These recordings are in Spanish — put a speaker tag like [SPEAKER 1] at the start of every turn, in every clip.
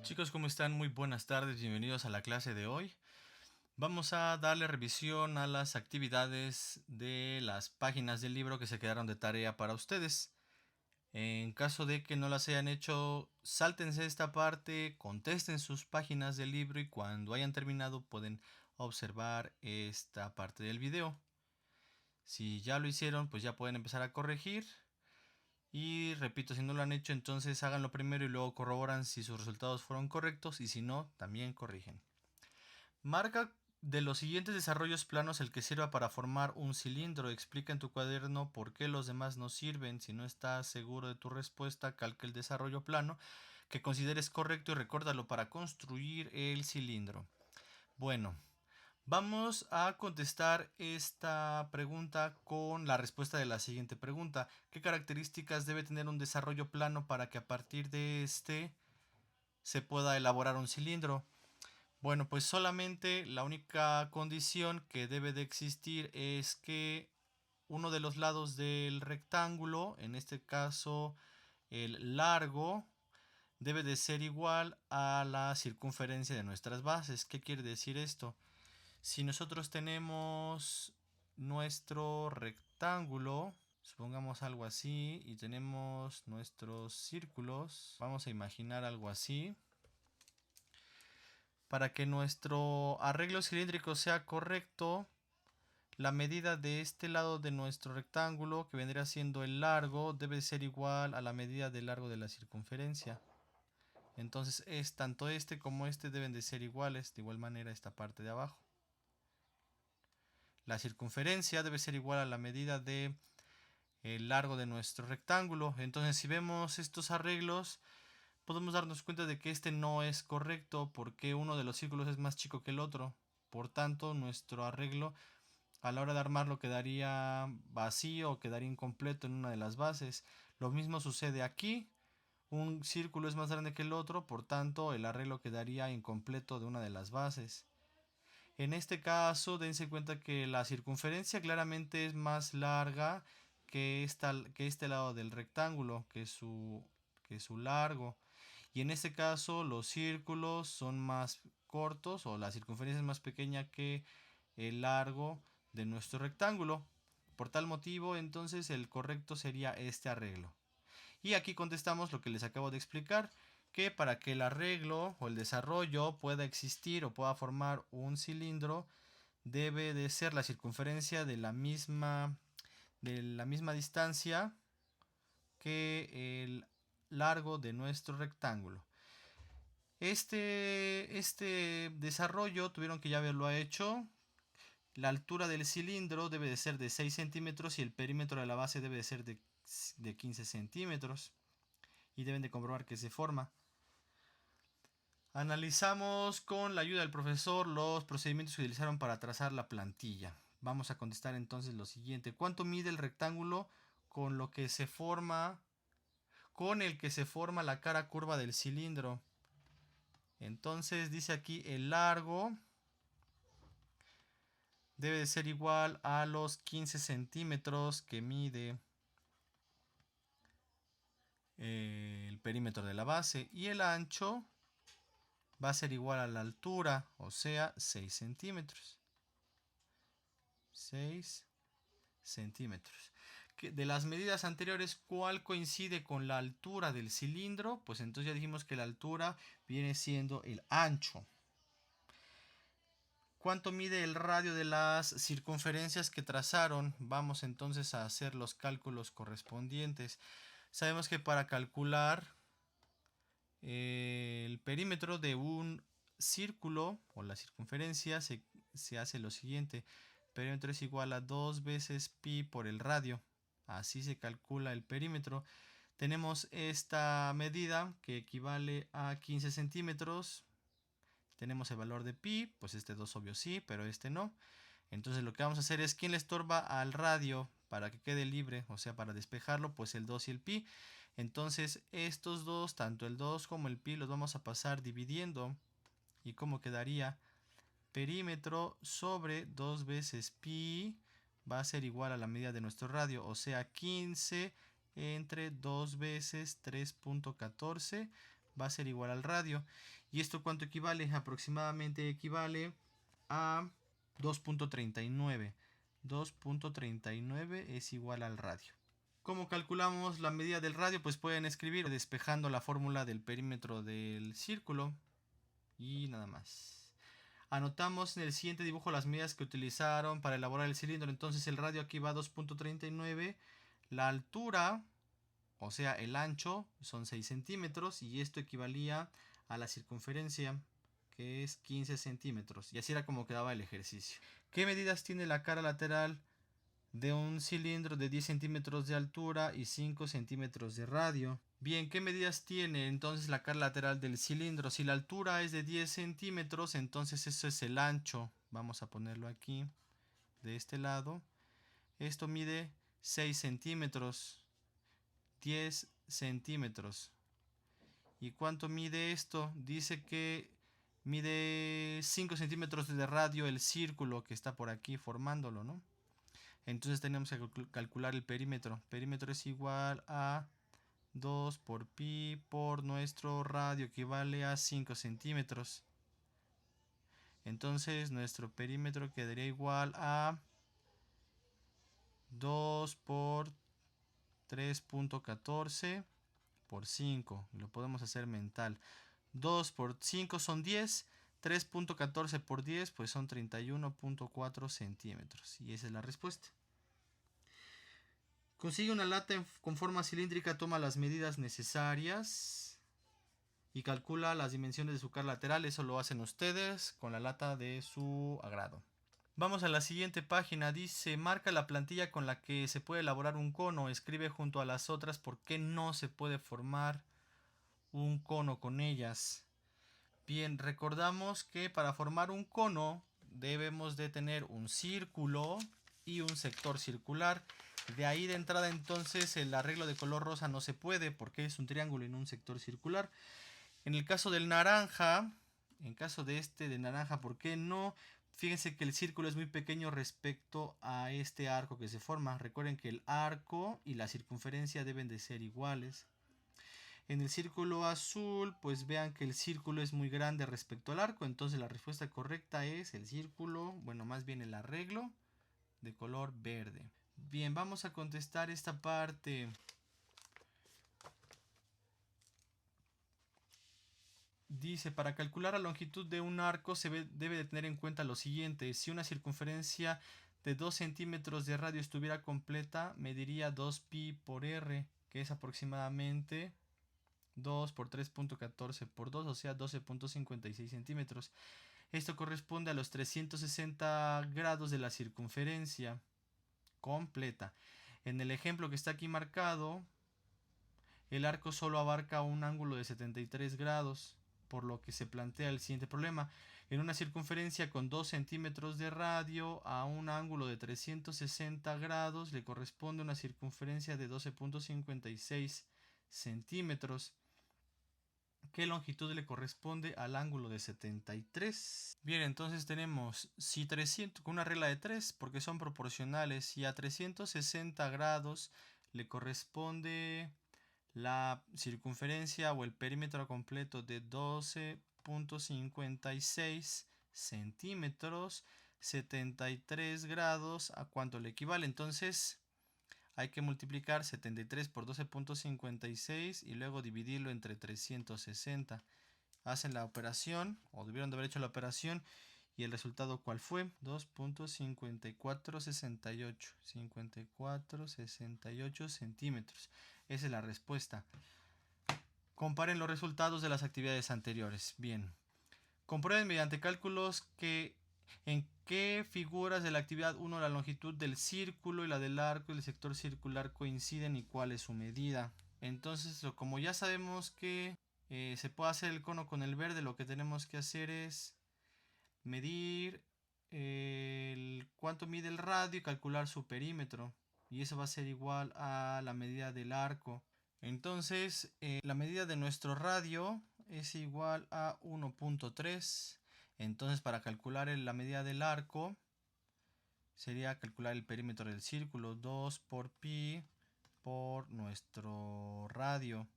[SPEAKER 1] Chicos, ¿cómo están? Muy buenas tardes, bienvenidos a la clase de hoy. Vamos a darle revisión a las actividades de las páginas del libro que se quedaron de tarea para ustedes. En caso de que no las hayan hecho, sáltense esta parte, contesten sus páginas del libro y cuando hayan terminado pueden observar esta parte del video. Si ya lo hicieron, pues ya pueden empezar a corregir. Y repito, si no lo han hecho, entonces háganlo primero y luego corroboran si sus resultados fueron correctos y si no, también corrigen. Marca de los siguientes desarrollos planos el que sirva para formar un cilindro. Explica en tu cuaderno por qué los demás no sirven. Si no estás seguro de tu respuesta, calca el desarrollo plano que consideres correcto y recórdalo para construir el cilindro. Bueno, vamos a contestar esta pregunta con la respuesta de la siguiente pregunta. ¿Qué características debe tener un desarrollo plano para que a partir de este se pueda elaborar un cilindro? Bueno, pues solamente la única condición que debe de existir es que uno de los lados del rectángulo, en este caso el largo, debe de ser igual a la circunferencia de nuestras bases. ¿Qué quiere decir esto? Si nosotros tenemos nuestro rectángulo, supongamos algo así, y tenemos nuestros círculos, vamos a imaginar algo así. Para que nuestro arreglo cilíndrico sea correcto, la medida de este lado de nuestro rectángulo, que vendría siendo el largo, debe ser igual a la medida del largo de la circunferencia. Entonces tanto este como este deben de ser iguales, de igual manera esta parte de abajo. La circunferencia debe ser igual a la medida de el largo de nuestro rectángulo. Entonces si vemos estos arreglos, podemos darnos cuenta de que este no es correcto porque uno de los círculos es más chico que el otro. Por tanto, nuestro arreglo a la hora de armarlo quedaría vacío o quedaría incompleto en una de las bases. Lo mismo sucede aquí. Un círculo es más grande que el otro, por tanto el arreglo quedaría incompleto de una de las bases. En este caso, dense cuenta que la circunferencia claramente es más larga que este lado del rectángulo, que su largo. Y en este caso, los círculos son más cortos o la circunferencia es más pequeña que el largo de nuestro rectángulo. Por tal motivo, entonces el correcto sería este arreglo. Y aquí contestamos lo que les acabo de explicar, que para que el arreglo o el desarrollo pueda existir o pueda formar un cilindro, debe de ser la circunferencia de la misma distancia que el largo de nuestro rectángulo. Este desarrollo tuvieron que ya haberlo hecho. La altura del cilindro debe de ser de 6 centímetros y el perímetro de la base debe de ser de 15 centímetros. Y deben de comprobar que se forma. Analizamos con la ayuda del profesor los procedimientos que utilizaron para trazar la plantilla. Vamos a contestar entonces lo siguiente. ¿Cuánto mide el rectángulo con el que se forma la cara curva del cilindro? Entonces dice aquí el largo debe de ser igual a los 15 centímetros que mide el perímetro de la base y el ancho va a ser igual a la altura, o sea 6 centímetros. 6 centímetros. De las medidas anteriores, ¿cuál coincide con la altura del cilindro? Pues entonces ya dijimos que la altura viene siendo el ancho. ¿Cuánto mide el radio de las circunferencias que trazaron? Vamos entonces a hacer los cálculos correspondientes. Sabemos que para calcular el perímetro de un círculo o la circunferencia se hace lo siguiente. Perímetro es igual a 2 veces pi por el radio. Así se calcula el perímetro. Tenemos esta medida que equivale a 15 centímetros. Tenemos el valor de pi, pues este 2 obvio sí, pero este no. Entonces lo que vamos a hacer es, ¿quién le estorba al radio para que quede libre? O sea, para despejarlo, pues el 2 y el pi. Entonces estos dos, tanto el 2 como el pi, los vamos a pasar dividiendo. ¿Y cómo quedaría? Perímetro sobre 2 veces pi va a ser igual a la medida de nuestro radio, o sea 15 entre 2 veces 3.14 va a ser igual al radio. ¿Y esto cuánto equivale? Aproximadamente equivale a 2.39. 2.39 es igual al radio. ¿Cómo calculamos la medida del radio? Pues pueden escribir despejando la fórmula del perímetro del círculo y nada más. Anotamos en el siguiente dibujo las medidas que utilizaron para elaborar el cilindro. Entonces el radio aquí va a 2.39. La altura, o sea el ancho, son 6 centímetros y esto equivalía a la circunferencia, que es 15 centímetros. Y así era como quedaba el ejercicio. ¿Qué medidas tiene la cara lateral de un cilindro de 10 centímetros de altura y 5 centímetros de radio? Bien, ¿qué medidas tiene entonces la cara lateral del cilindro? Si la altura es de 10 centímetros, entonces eso es el ancho. Vamos a ponerlo aquí, de este lado. Esto mide 6 centímetros, 10 centímetros. ¿Y cuánto mide esto? Dice que mide 5 centímetros de radio el círculo que está por aquí formándolo, ¿no? Entonces tenemos que calcular el perímetro. Perímetro es igual a 2 por pi por nuestro radio, equivale a 5 centímetros. Entonces nuestro perímetro quedaría igual a 2 por 3.14 por 5. Lo podemos hacer mental. 2 por 5 son 10. 3.14 por 10 pues son 31.4 centímetros. Y esa es la respuesta. Consigue una lata con forma cilíndrica, toma las medidas necesarias y calcula las dimensiones de su cara lateral. Eso lo hacen ustedes con la lata de su agrado. Vamos a la siguiente página. Dice, marca la plantilla con la que se puede elaborar un cono. Escribe junto a las otras por qué no se puede formar un cono con ellas. Bien, recordamos que para formar un cono debemos de tener un círculo y un sector circular. De ahí de entrada entonces el arreglo de color rosa no se puede porque es un triángulo y no un sector circular. En el caso del naranja, en caso de este de naranja, ¿por qué no? Fíjense que el círculo es muy pequeño respecto a este arco que se forma. Recuerden que el arco y la circunferencia deben de ser iguales. En el círculo azul, pues vean que el círculo es muy grande respecto al arco. Entonces la respuesta correcta es el círculo, bueno, más bien el arreglo de color verde. Bien, vamos a contestar esta parte. Dice, para calcular la longitud de un arco se debe de tener en cuenta lo siguiente. Si una circunferencia de 2 centímetros de radio estuviera completa, mediría 2pi por r, que es aproximadamente 2 por 3.14 por 2, o sea 12.56 centímetros. Esto corresponde a los 360 grados de la circunferencia completa. En el ejemplo que está aquí marcado, el arco solo abarca un ángulo de 73 grados, por lo que se plantea el siguiente problema. En una circunferencia con 2 centímetros de radio a un ángulo de 360 grados le corresponde una circunferencia de 12.56 centímetros. ¿Qué longitud le corresponde al ángulo de 73? Bien, entonces tenemos si 300 con una regla de 3 porque son proporcionales, y a 360 grados le corresponde la circunferencia o el perímetro completo de 12.56 centímetros, 73 grados, ¿a cuánto le equivale? Entonces hay que multiplicar 73 por 12.56 y luego dividirlo entre 360. Hacen la operación, o debieron de haber hecho la operación, y el resultado ¿cuál fue? 2.5468. 5468 centímetros. Esa es la respuesta. Comparen los resultados de las actividades anteriores. Bien. Comprueben mediante cálculos en qué figuras de la actividad 1 la longitud del círculo y la del arco y el sector circular coinciden y cuál es su medida. Entonces, como ya sabemos que se puede hacer el cono con el verde, lo que tenemos que hacer es medir cuánto mide el radio y calcular su perímetro. Y eso va a ser igual a la medida del arco. Entonces, la medida de nuestro radio es igual a 1.3. Entonces, para calcular la medida del arco, sería calcular el perímetro del círculo, 2 por pi por nuestro radio.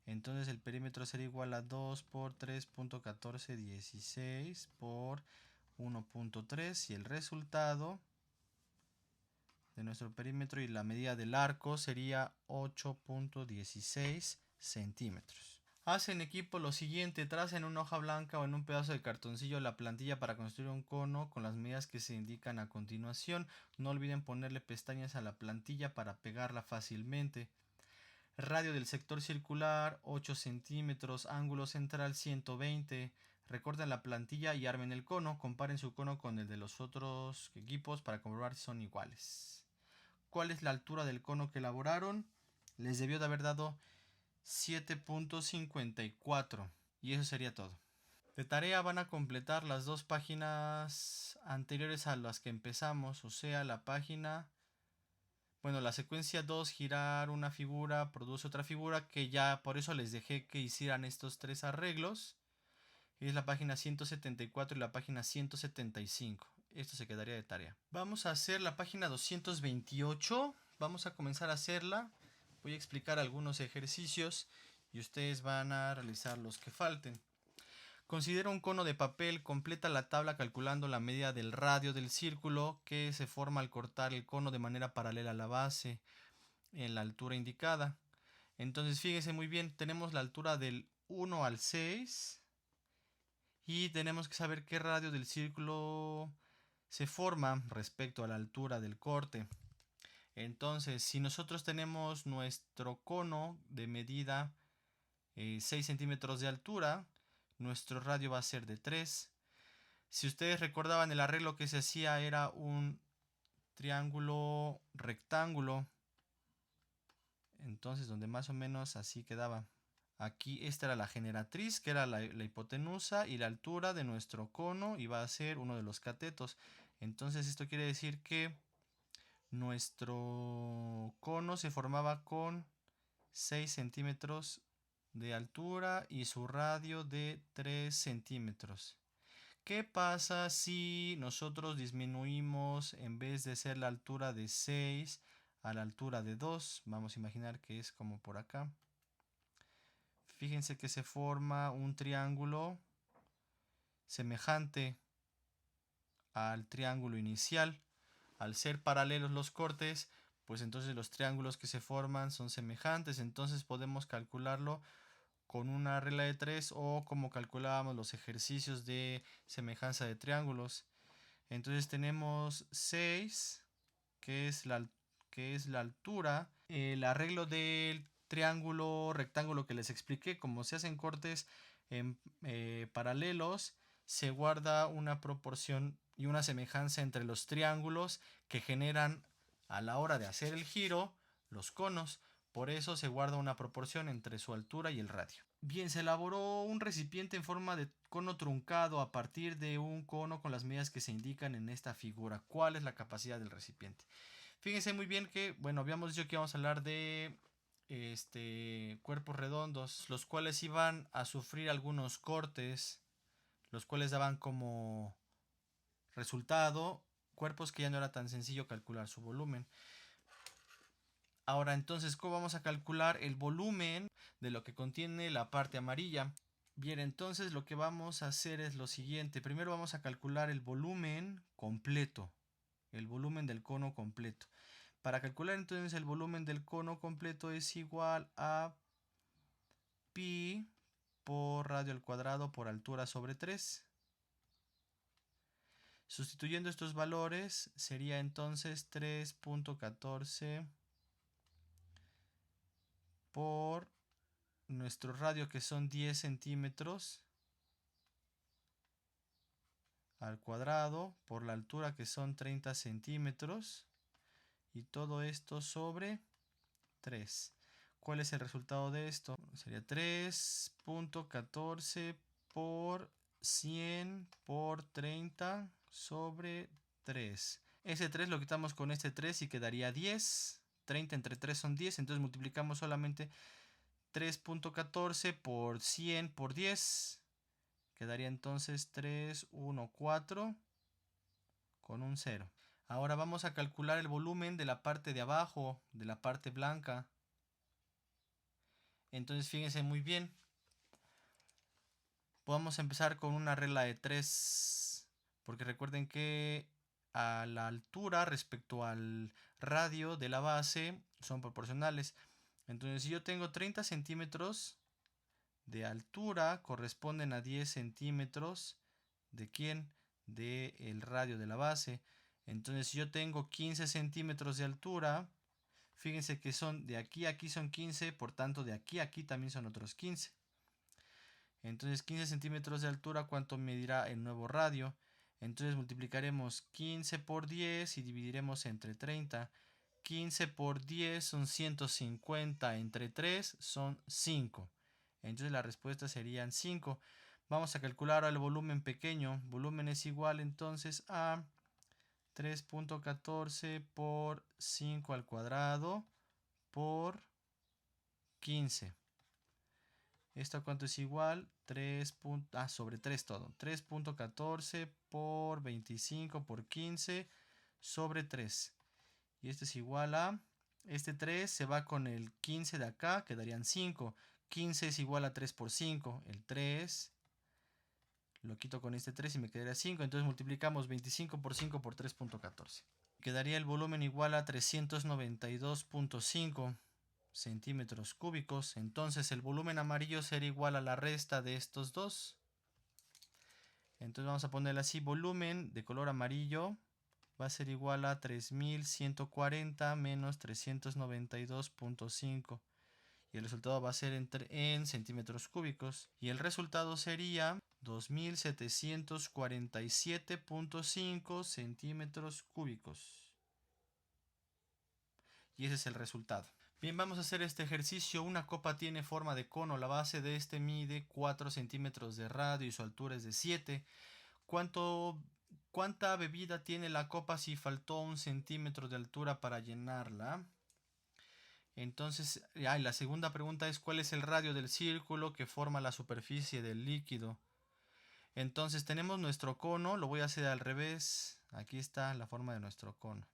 [SPEAKER 1] Entonces el perímetro será igual a 2 por 3.1416 por 1.3 y el resultado de nuestro perímetro y la medida del arco sería 8.16 centímetros. Haz en equipo lo siguiente: traza en una hoja blanca o en un pedazo de cartoncillo la plantilla para construir un cono con las medidas que se indican a continuación. No olviden ponerle pestañas a la plantilla para pegarla fácilmente. Radio del sector circular 8 centímetros, ángulo central 120. Recorten la plantilla y armen el cono. Comparen su cono con el de los otros equipos para comprobar si son iguales. ¿Cuál es la altura del cono que elaboraron? Les debió de haber dado 7.54 y eso sería todo. De tarea van a completar las dos páginas anteriores a las que empezamos, o sea, la secuencia 2, girar una figura, produce otra figura, que ya por eso les dejé que hicieran estos tres arreglos. Es la página 174 y la página 175. Esto se quedaría de tarea. Vamos a hacer la página 228. Vamos a comenzar a hacerla. Voy a explicar algunos ejercicios y ustedes van a realizar los que falten. Considera un cono de papel, completa la tabla calculando la medida del radio del círculo que se forma al cortar el cono de manera paralela a la base en la altura indicada. Entonces fíjense muy bien, tenemos la altura del 1 al 6 y tenemos que saber qué radio del círculo se forma respecto a la altura del corte. Entonces, si nosotros tenemos nuestro cono de medida 6 centímetros de altura, nuestro radio va a ser de 3. Si ustedes recordaban, el arreglo que se hacía era un triángulo rectángulo. Entonces, donde más o menos así quedaba. Aquí esta era la generatriz, que era la hipotenusa, y la altura de nuestro cono iba a ser uno de los catetos. Entonces esto quiere decir que nuestro cono se formaba con 6 centímetros de altura y su radio de 3 centímetros. ¿Qué pasa si nosotros disminuimos, en vez de ser la altura de 6 a la altura de 2? Vamos a imaginar que es como por acá. Fíjense que se forma un triángulo semejante al triángulo inicial. Al ser paralelos los cortes, pues entonces los triángulos que se forman son semejantes. Entonces podemos calcularlo con una regla de 3 o como calculábamos los ejercicios de semejanza de triángulos. Entonces tenemos 6, que es la altura. El arreglo del triángulo rectángulo que les expliqué, como se hacen cortes en paralelos, se guarda una proporción y una semejanza entre los triángulos que generan a la hora de hacer el giro los conos. Por eso se guarda una proporción entre su altura y el radio. Bien, se elaboró un recipiente en forma de cono truncado a partir de un cono con las medidas que se indican en esta figura. ¿Cuál es la capacidad del recipiente? Fíjense muy bien que, habíamos dicho que íbamos a hablar de cuerpos redondos, los cuales iban a sufrir algunos cortes, los cuales daban como resultado cuerpos que ya no era tan sencillo calcular su volumen. Ahora entonces, ¿cómo vamos a calcular el volumen de lo que contiene la parte amarilla? Bien, entonces lo que vamos a hacer es lo siguiente. Primero vamos a calcular el volumen completo, el volumen del cono completo. Para calcular entonces el volumen del cono completo es igual a pi por radio al cuadrado por altura sobre 3. Sustituyendo estos valores sería entonces 3.14 por nuestro radio, que son 10 centímetros al cuadrado, por la altura, que son 30 centímetros, y todo esto sobre 3. ¿Cuál es el resultado de esto? Sería 3.14 por 100 por 30 sobre 3. Ese 3 lo quitamos con este 3 y quedaría 10. 30 entre 3 son 10, entonces multiplicamos solamente 3.14 por 100 por 10. Quedaría entonces 314 con un 0. Ahora vamos a calcular el volumen de la parte de abajo, de la parte blanca. Entonces fíjense muy bien. Vamos a empezar con una regla de 3, porque recuerden que a la altura respecto al radio de la base son proporcionales. Entonces si yo tengo 30 centímetros de altura, corresponden a 10 centímetros de ¿quién? De el radio de la base. Entonces si yo tengo 15 centímetros de altura, fíjense que son de aquí a aquí son 15, por tanto de aquí a aquí también son otros 15. Entonces 15 centímetros de altura, ¿cuánto medirá el nuevo radio? Entonces multiplicaremos 15 por 10 y dividiremos entre 30. 15 por 10 son 150, entre 3 son 5. Entonces la respuesta serían 5. Vamos a calcular ahora el volumen pequeño. Volumen es igual entonces a 3.14 por 5 al cuadrado por 15. ¿Esto a cuánto es igual? 3. Sobre 3 todo. 3.14 por 25 por 15 sobre 3. Y esto es igual a... Este 3 se va con el 15 de acá, quedarían 5. 15 es igual a 3 por 5. El 3 lo quito con este 3 y me quedaría 5. Entonces multiplicamos 25 por 5 por 3.14. Quedaría el volumen igual a 392.5 centímetros cúbicos. Entonces el volumen amarillo será igual a la resta de estos dos. Entonces vamos a ponerle así: volumen de color amarillo va a ser igual a 3140 menos 392.5. Y el resultado va a ser en centímetros cúbicos. Y el resultado sería 2747.5 centímetros cúbicos. Y ese es el resultado. Bien, vamos a hacer este ejercicio. Una copa tiene forma de cono. La base de este mide 4 centímetros de radio y su altura es de 7. ¿Cuánta bebida tiene la copa si faltó 1 centímetro de altura para llenarla? Entonces, la segunda pregunta es: ¿cuál es el radio del círculo que forma la superficie del líquido? Entonces tenemos nuestro cono. Lo voy a hacer al revés. Aquí está la forma de nuestro cono.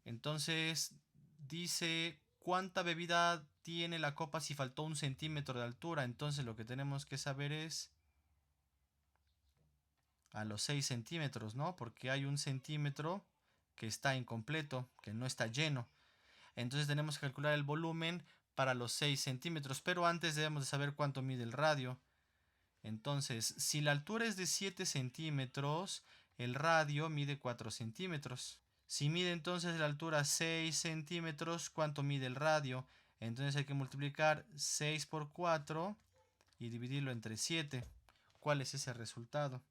[SPEAKER 1] Entonces dice: ¿cuánta bebida tiene la copa si faltó 1 centímetro de altura? Entonces lo que tenemos que saber es a los 6 centímetros, ¿no? Porque hay 1 centímetro que está incompleto, que no está lleno. Entonces tenemos que calcular el volumen para los 6 centímetros. Pero antes debemos de saber cuánto mide el radio. Entonces, si la altura es de 7 centímetros, el radio mide 4 centímetros. Si mide entonces la altura 6 centímetros, ¿cuánto mide el radio? Entonces hay que multiplicar 6 por 4 y dividirlo entre 7. ¿Cuál es ese resultado?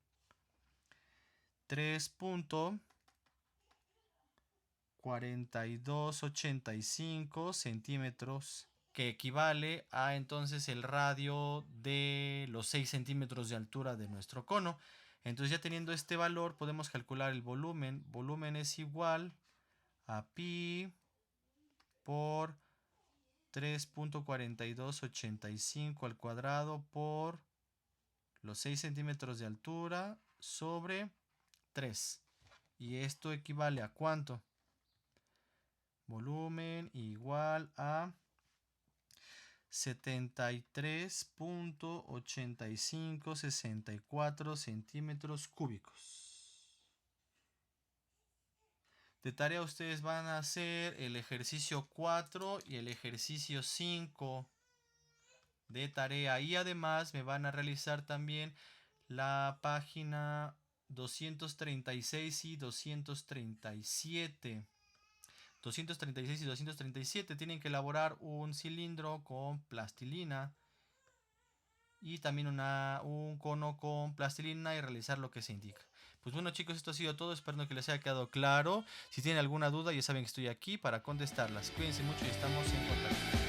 [SPEAKER 1] 3.4285 centímetros, que equivale a entonces el radio de los 6 centímetros de altura de nuestro cono. Entonces ya teniendo este valor podemos calcular el volumen. Volumen es igual a pi por 3.4285 al cuadrado por los 6 centímetros de altura sobre 3. ¿Y esto equivale a cuánto? Volumen igual a 73.8564 centímetros cúbicos. De tarea ustedes van a hacer el ejercicio 4 y el ejercicio 5 de tarea. Y además me van a realizar también la página 236 y 237. 236 y 237 tienen que elaborar un cilindro con plastilina y también un cono con plastilina y realizar lo que se indica. Pues bueno chicos, esto ha sido todo, espero que les haya quedado claro. Si tienen alguna duda ya saben que estoy aquí para contestarlas. Cuídense mucho y estamos en contacto.